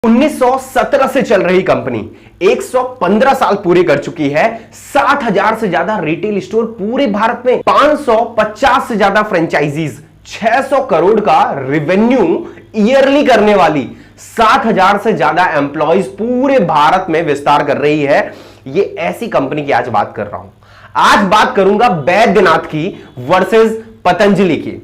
1917 से चल रही कंपनी 115 साल पूरे कर चुकी है। 60,000 से ज्यादा रिटेल स्टोर पूरे भारत में, 550 से ज्यादा फ्रेंचाइजीज, 600 करोड़ का रेवेन्यू ईयरली करने वाली, 60,000 से ज्यादा एम्प्लॉयज पूरे भारत में विस्तार कर रही है। ये ऐसी कंपनी की आज बात कर रहा हूं। आज बात करूंगा बैद्यनाथ की वर्सेस पतंजलि की।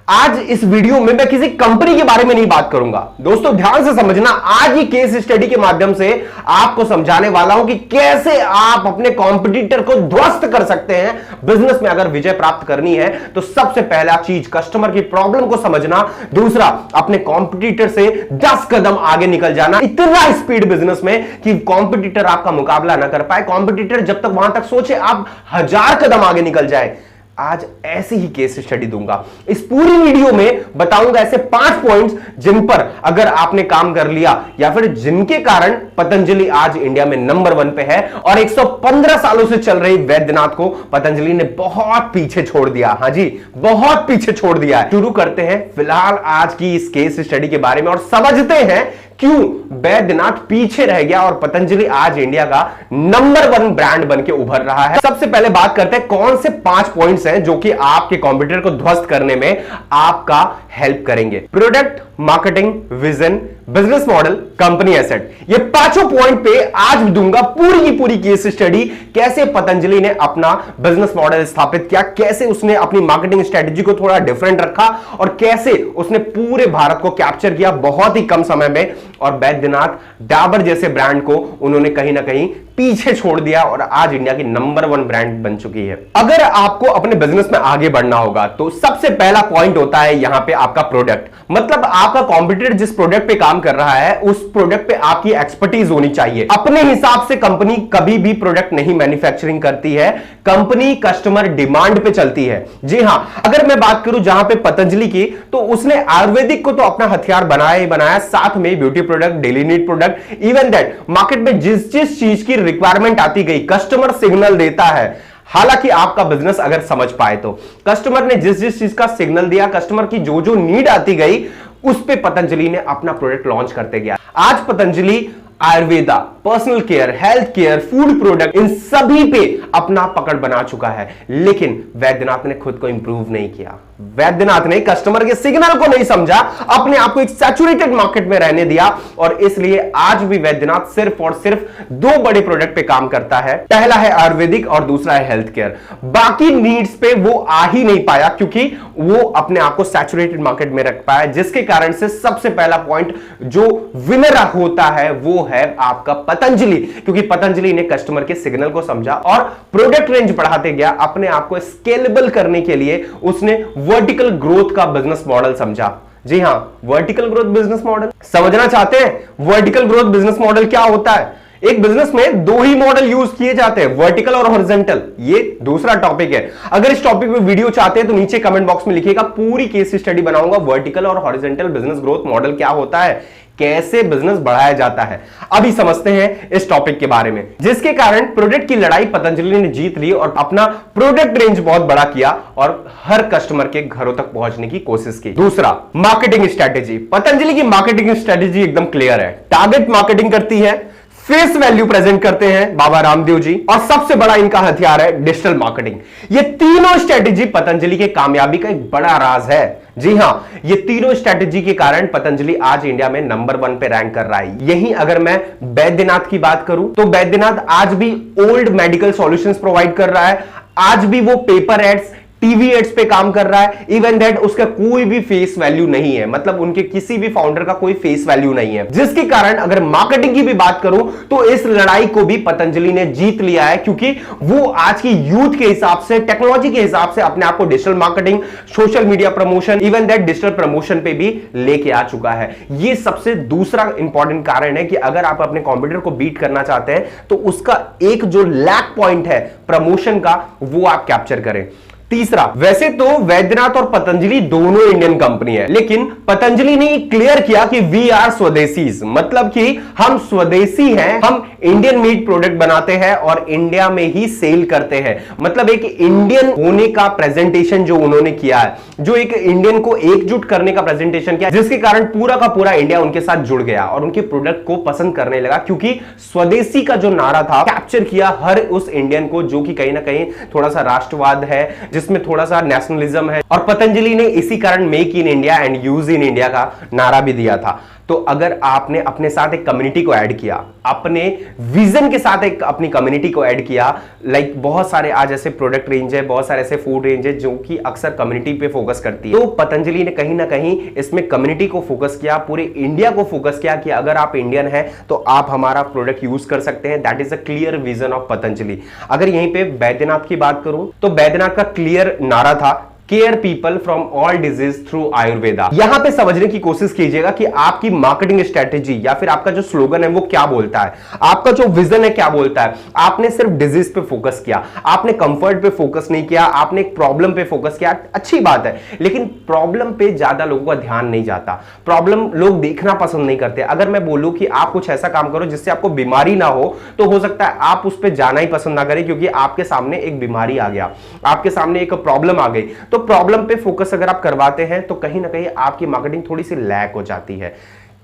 आज इस वीडियो में मैं किसी कंपनी के बारे में नहीं बात करूंगा। दोस्तों ध्यान से समझना, आज ही केस स्टडी के माध्यम से आपको समझाने वाला हूं कि कैसे आप अपने कॉम्पिटिटर को ध्वस्त कर सकते हैं। बिजनेस में अगर विजय प्राप्त करनी है तो सबसे पहला चीज कस्टमर की प्रॉब्लम को समझना, दूसरा अपने कॉम्पिटिटर से 10 कदम आगे निकल जाना। इतना स्पीड बिजनेस में कि कॉम्पिटिटर आपका मुकाबला ना कर पाए। कॉम्पिटिटर जब तक वहां तक सोचे आप 1000 कदम आगे निकल जाए। आज ऐसी ही केस स्टडी दूंगा। इस पूरी वीडियो में बताऊंगा ऐसे 5 पॉइंट्स जिन पर अगर आपने काम कर लिया या फिर जिनके कारण पतंजलि आज इंडिया में नंबर 1 पे है और 115 सालों से चल रही बैद्यनाथ को पतंजलि ने बहुत पीछे छोड़ दिया। हां जी, बहुत पीछे छोड़ दिया है। शुरू करते हैं फिलहाल आज की इस केस स्टडी के बारे में और समझते हैं क्यों बैद्यनाथ पीछे रह गया और पतंजलि आज इंडिया का नंबर 1 ब्रांड बनके उभर रहा है। सबसे पहले बात करते हैं कौन से 5 पॉइंट्स हैं जो कि आपके कॉम्पिटिटर को ध्वस्त करने में आपका हेल्प करेंगे। Product, marketing, vision, business model, company asset, ये पांचों पॉइंट पे आज दूंगा पूरी की पूरी केस स्टडी। कैसे पतंजलि ने अपना बिजनेस मॉडल स्थापित किया, कैसे उसने अपनी मार्केटिंग स्ट्रेटजी को थोड़ा डिफरेंट रखा और कैसे उसने पूरे भारत को कैप्चर किया बहुत ही कम समय में और बैद्यनाथ डाबर जैसे ब्रांड को उन्होंने कहीं ना कहीं पीछे छोड़ दिया और आज इंडिया की नंबर 1 ब्रांड बन चुकी है। अगर आपको अपने बिजनेस में आगे बढ़ना होगा तो सबसे पहला पॉइंट होता है यहां पे आपका प्रोडक्ट। मतलब आपका कॉम्पिटिटर जिस प्रोडक्ट पे काम कर रहा है उस प्रोडक्ट पे आपकी एक्सपर्टीज होनी चाहिए। अपने हिसाब से कंपनी कभी भी प्रोडक्ट नहीं मैन्युफैक्चरिंग करती है, कंपनी कस्टमर डिमांड पे चलती है। जी हां, अगर मैं बात करूं जहां पे पतंजलि की, तो उसने आयुर्वेदिक को तो अपना हथियार बनाया ही बनाया, साथ में beauty product, daily need product, even that market में जिस जिस चीज की रिक्वायरमेंट आती गई कस्टमर सिग्नल देता है। हालांकि आपका बिजनेस अगर समझ पाए तो कस्टमर ने जिस जिस चीज का सिग्नल दिया, कस्टमर की जो जो नीड आती गई, उस पे पतंजलि ने अपना प्रोडक्ट लॉन्च करते गया। आज Patanjali Ayurveda, personal care, health care, food product, इन सभी पे अपना पकड़ बना चुका है। लेकिन बैद्यनाथ ने खुद को इंप्रूव नहीं किया। बैद्यनाथ ने कस्टमर के सिग्नल को नहीं समझा, अपने आप को एक सैचुरेटेड मार्केट में रहने दिया और इसलिए आज भी बैद्यनाथ सिर्फ और सिर्फ 2 बड़े प्रोडक्ट पे काम करता है। पहला है आयुर्वेदिक और दूसरा है हेल्थ केयर। बाकी नीड्स पे वो आ ही नहीं पाया क्योंकि वो अपने आप को सैचुरेटेड मार्केट में रख पाया, जिसके कारण से सबसे पहला पॉइंट जो विनर होता है वो है आपका पतंजलि, क्योंकि पतंजलि ने कस्टमर के सिग्नल को समझा और प्रोडक्ट रेंज बढ़ाते गया। अपने आप को स्केलेबल करने के लिए उसने वर्टिकल ग्रोथ का बिजनेस मॉडल समझा। जी हां, वर्टिकल ग्रोथ बिजनेस मॉडल समझना चाहते हैं? वर्टिकल ग्रोथ बिजनेस मॉडल क्या होता है? एक बिजनेस में 2 ही मॉडल यूज किए जाते हैं, वर्टिकल और हॉरिजॉन्टल। ये दूसरा टॉपिक है। अगर इस टॉपिक में वीडियो चाहते हैं तो नीचे कमेंट बॉक्स में लिखिएगा, पूरी केस स्टडी बनाऊंगा। वर्टिकल और हॉरिजॉन्टल बिजनेस ग्रोथ मॉडल क्या होता है, कैसे बिजनेस बढ़ाया जाता है। अभी समझते हैं इस टॉपिक के बारे में, जिसके कारण प्रोडक्ट की लड़ाई पतंजलि ने जीत ली और अपना प्रोडक्ट रेंज बहुत बड़ा किया और हर कस्टमर के घरों तक पहुंचने की कोशिश की। दूसरा, मार्केटिंग स्ट्रेटेजी। पतंजलि की मार्केटिंग स्ट्रेटेजी एकदम क्लियर है। टारगेट मार्केटिंग करती है, फेस वैल्यू प्रेजेंट करते हैं बाबा रामदेव जी, और सबसे बड़ा इनका हथियार है डिजिटल मार्केटिंग। ये तीनों स्ट्रेटेजी पतंजलि के कामयाबी का एक बड़ा राज है। जी हां, ये तीनों स्ट्रेटेजी के कारण पतंजलि आज इंडिया में नंबर 1 पे रैंक कर रहा है। यही अगर मैं बैद्यनाथ की बात करूं तो बैद्यनाथ आज भी ओल्ड मेडिकल सॉल्यूशंस प्रोवाइड कर रहा है। आज भी वो पेपर एड्स, टीवी एड्स पे काम कर रहा है। इवन दैट उसका कोई भी फेस वैल्यू नहीं है, मतलब उनके किसी भी फाउंडर का कोई फेस वैल्यू नहीं है, जिसके कारण अगर मार्केटिंग की भी बात करूं तो इस लड़ाई को भी पतंजलि ने जीत लिया है, क्योंकि वो आज की यूथ के हिसाब से, टेक्नोलॉजी के हिसाब से अपने आप को digital marketing, social media promotion, even that digital promotion पे भी लेके आ चुका है। ये सबसे दूसरा इंपॉर्टेंट कारण है कि अगर आप अपने कॉम्पिटिटर को बीट करना चाहते हैं तो उसका एक जो लैक पॉइंट है प्रमोशन का, वो आप कैप्चर करें। तीसरा, वैसे तो वैद्यनाथ और पतंजलि दोनों इंडियन कंपनी है, लेकिन पतंजलि ने क्लियर किया कि वी आर स्वदेशीज, मतलब कि हम स्वदेशी हैं, हम इंडियन मीट प्रोडक्ट बनाते हैं और इंडिया में ही सेल करते हैं। मतलब एक इंडियन होने का प्रेजेंटेशन जो उन्होंने किया है, जो एक इंडियन को एकजुट करने का प्रेजेंटेशन किया, जिसके कारण पूरा का पूरा इंडिया उनके साथ जुड़ गया और उनके प्रोडक्ट को पसंद करने लगा, क्योंकि स्वदेशी का जो नारा था कैप्चर किया हर उस इंडियन को जो कि कहीं ना कहीं थोड़ा सा राष्ट्रवाद है, जिसमें थोड़ा सा नेशनलिज्म है। और पतंजलि ने इसी कारण make in India and use in India का नारा भी दिया था। तो अगर आपने अपने साथ एक कम्युनिटी को ऐड किया, अपने विजन के साथ एक अपनी कम्युनिटी को ऐड किया, लाइक बहुत सारे आज ऐसे प्रोडक्ट रेंज है, बहुत सारे ऐसे फूड रेंज है जो कि अक्सर कम्युनिटी पे फोकस करती है, तो पतंजलि ने कहीं ना कहीं इसमें कम्युनिटी को फोकस किया, पूरे इंडिया को फोकस किया कि अगर आप इंडियन है तो आप हमारा प्रोडक्ट यूज कर सकते हैं। That is a clear vision of Patanjali. अगर यहीं पे बैद्यनाथ की बात करूं तो बैद्यनाथ का क्लियर नारा था care people from all disease through Ayurveda. यहां पे समझने की कोशिश कीजिएगा कि आपकी मार्केटिंग स्ट्रेटेजी या फिर आपका जो स्लोगन है वो क्या बोलता है, आपका जो विजन है क्या बोलता है। आपने सिर्फ डिजीज पे फोकस किया, आपने कंफर्ट पे फोकस नहीं किया, आपने एक प्रॉब्लम पे फोकस किया, अच्छी बात है, लेकिन प्रॉब्लम पे ज्यादा लोगों का ध्यान नहीं जाता, प्रॉब्लम लोग देखना पसंद नहीं करते। अगर मैं बोलूं कि आप कुछ ऐसा काम करो जिससे आपको बीमारी ना हो सकता है आप उस पर जाना ही पसंद ना करें, क्योंकि आपके सामने एक बीमारी आ गया, आपके सामने एक प्रॉब्लम आ गई। तो प्रॉब्लम पे फोकस अगर आप करवाते हैं तो कहीं ना कहीं आपकी मार्केटिंग थोड़ी सी लैक हो जाती है।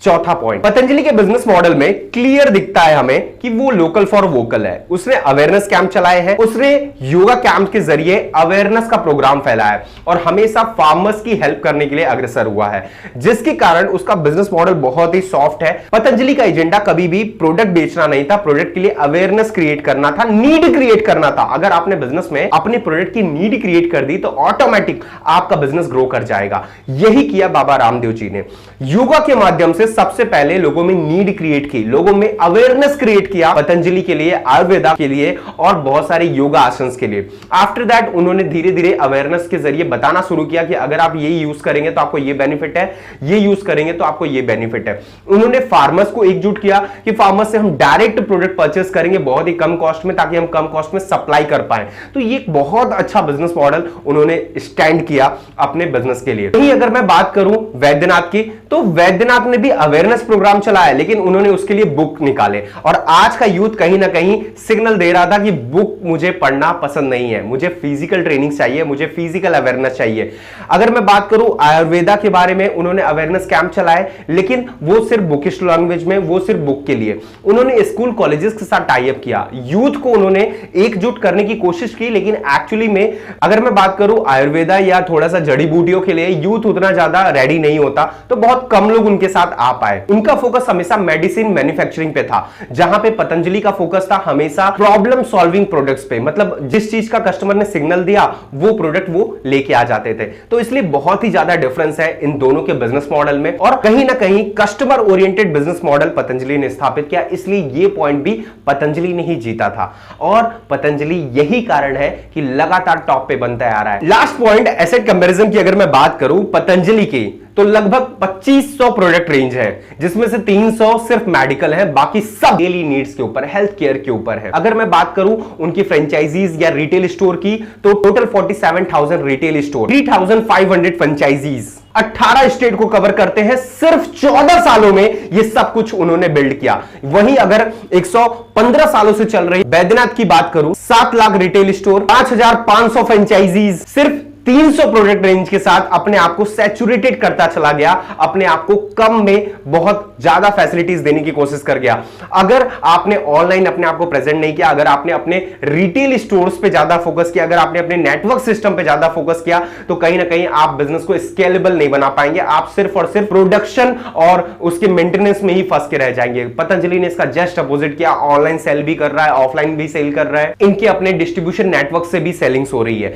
चौथा पॉइंट, पतंजलि के बिजनेस मॉडल में क्लियर दिखता है हमें कि वो लोकल फॉर वोकल है। उसने अवेयरनेस कैंप चलाए हैं, उसने योगा कैंप के जरिए अवेयरनेस का प्रोग्राम फैलाया है और हमेशा फार्मर्स की हेल्प करने के लिए अग्रसर हुआ है, जिसके कारण उसका बिजनेस मॉडल बहुत ही सॉफ्ट है। पतंजलि का एजेंडा कभी भी प्रोडक्ट बेचना नहीं था, प्रोडक्ट के लिए अवेयरनेस क्रिएट करना था, नीड क्रिएट करना था। अगर आपने बिजनेस में अपने प्रोडक्ट की नीड क्रिएट कर दी तो ऑटोमेटिक आपका बिजनेस ग्रो कर जाएगा। यही किया बाबा रामदेव जी ने। योगा के माध्यम से सबसे पहले लोगों में नीड क्रिएट की, लोगों में अवेयरनेस क्रिएट किया पतंजलि के लिए, आयुर्वेदा के लिए और बहुत सारे योगा आसन्स के लिए। आफ्टर दैट उन्होंने धीरे धीरे अवेयरनेस के जरिए बताना शुरू किया कि अगर आप ये यूज करेंगे तो आपको ये बेनिफिट है, ये यूज करेंगे तो आपको ये बेनिफिट है। उन्होंने फार्मर्स को एकजुट किया कि फार्मर्स से हम डायरेक्ट प्रोडक्ट परचेस करेंगे बहुत ही कम कॉस्ट में, ताकि हम कम कॉस्ट में सप्लाई कर पाए। तो ये एक बहुत अच्छा बिजनेस मॉडल उन्होंने स्टैंड किया अपने बिजनेस के लिए। वहीं अगर मैं बात करूं वैद्यनाथ की, तो वैद्यनाथ ने भी अवेयरनेस प्रोग्राम चलाया, लेकिन उन्होंने उसके लिए बुक निकाले। और आज का यूथ कहीं ना कहीं सिग्नल दे रहा था कि बुक मुझे पढ़ना पसंद नहीं है, मुझे फिजिकल ट्रेनिंग चाहिए, मुझे फिजिकल अवेयरनेस चाहिए। अगर मैं बात करूं आयुर्वेदा के बारे में, उन्होंने अवेयरनेस कैंप चलाए, लेकिन वो सिर्फ बुकिश लैंग्वेज में, वो सिर्फ बुक के लिए। उन्होंने स्कूल कॉलेजेस के साथ टाई अप किया, यूथ को उन्होंने एकजुट करने की कोशिश की, लेकिन एक्चुअली में अगर मैं बात करूं आयुर्वेदा या थोड़ा सा जड़ी बूटियों के लिए यूथ उतना ज्यादा रेडी नहीं होता, तो बहुत कम लोग उनके साथ आ पाए। उनका फोकस हमेशा मेडिसिन मैन्युफैक्चरिंग पे था, जहां पे पतंजलि का फोकस था हमेशा प्रॉब्लम सॉल्विंग प्रोडक्ट्स पे। मतलब जिस चीज का कस्टमर ने सिग्नल दिया वो प्रोडक्ट वो लेके आ जाते थे। तो इसलिए बहुत ही ज्यादा डिफरेंस है इन दोनों के बिजनेस मॉडल में, और कहीं ना कहीं customer oriented business model Patanjali ने स्थापित किया, इसलिए ये पॉइंट भी पतंजलि ने ही जीता था। और पतंजलि यही कारण है कि लगातार टॉप पे बनता आ रहा है। लास्ट पॉइंट, एसेट कंपैरिजन की अगर मैं बात करूं पतंजलि की, तो लगभग 2500 प्रोडक्ट रेंज है, जिसमें से 300 सिर्फ मेडिकल है, बाकी सब डेली नीड्स के ऊपर, हेल्थ केयर के ऊपर है। अगर मैं बात करूं उनकी फ्रेंचाइजीज या रिटेल स्टोर की, तो total 47,000 retail store, 3,500 franchises, 18 state को कवर करते हैं। सिर्फ 14 सालों में ये सब कुछ उन्होंने बिल्ड किया। वहीं अगर 115 सालों से चल रही बैद्यनाथ की बात करूं, 7 लाख रिटेल स्टोर, 5,500 फ्रेंचाइजीज, सिर्फ 300 प्रोडक्ट रेंज के साथ अपने आप को सैचुरेटेड करता चला गया, अपने आप को कम में बहुत ज्यादा फैसिलिटीज देने की कोशिश कर गया। अगर आपने ऑनलाइन अपने आप को प्रेजेंट नहीं किया, अगर आपने अपने रिटेल स्टोर्स पे ज्यादा फोकस किया, अगर आपने अपने नेटवर्क सिस्टम पे ज्यादा फोकस किया, तो कहीं ना कहीं आप बिजनेस को स्केलेबल नहीं बना पाएंगे। आप सिर्फ और सिर्फ प्रोडक्शन और उसके मेंटेनेंस में ही फंस के रह जाएंगे। पतंजलि ने इसका जस्ट अपोजिट किया, ऑनलाइन सेल भी कर रहा है, ऑफलाइन भी सेल कर रहा है, इनके अपने डिस्ट्रीब्यूशन नेटवर्क से भी सेलिंग्स हो रही है।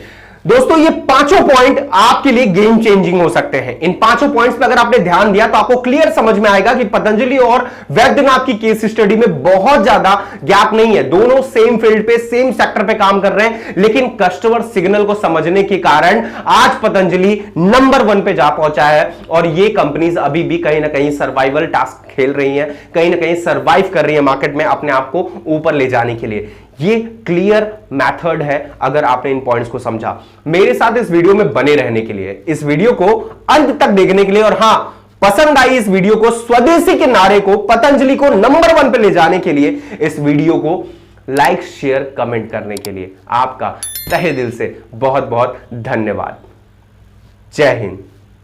दोस्तों ये पांचों पॉइंट आपके लिए गेम चेंजिंग हो सकते हैं। इन पांचों पॉइंट्स पे अगर आपने ध्यान दिया तो आपको क्लियर समझ में आएगा कि पतंजलि और वैद्यनाथ की केस स्टडी में बहुत ज्यादा गैप नहीं है। दोनों सेम फील्ड पे, सेम सेक्टर पे काम कर रहे हैं, लेकिन कस्टमर सिग्नल को समझने के कारण आज पतंजलि नंबर 1 पे जा पहुंचा है। और ये कंपनीज अभी भी कहीं ना कहीं सर्वाइवल टास्क खेल रही हैं, कहीं ना कहीं सर्वाइव कर रही है मार्केट में अपने आप को ऊपर ले जाने के लिए। ये क्लियर मेथड है अगर आपने इन पॉइंट्स को समझा। मेरे साथ इस वीडियो में बने रहने के लिए, इस वीडियो को अंत तक देखने के लिए, और हां, पसंद आई इस वीडियो को, स्वदेशी के नारे को, पतंजलि को नंबर 1 पे ले जाने के लिए, इस वीडियो को लाइक, शेयर, कमेंट करने के लिए आपका तहे दिल से बहुत बहुत धन्यवाद। जय हिंद।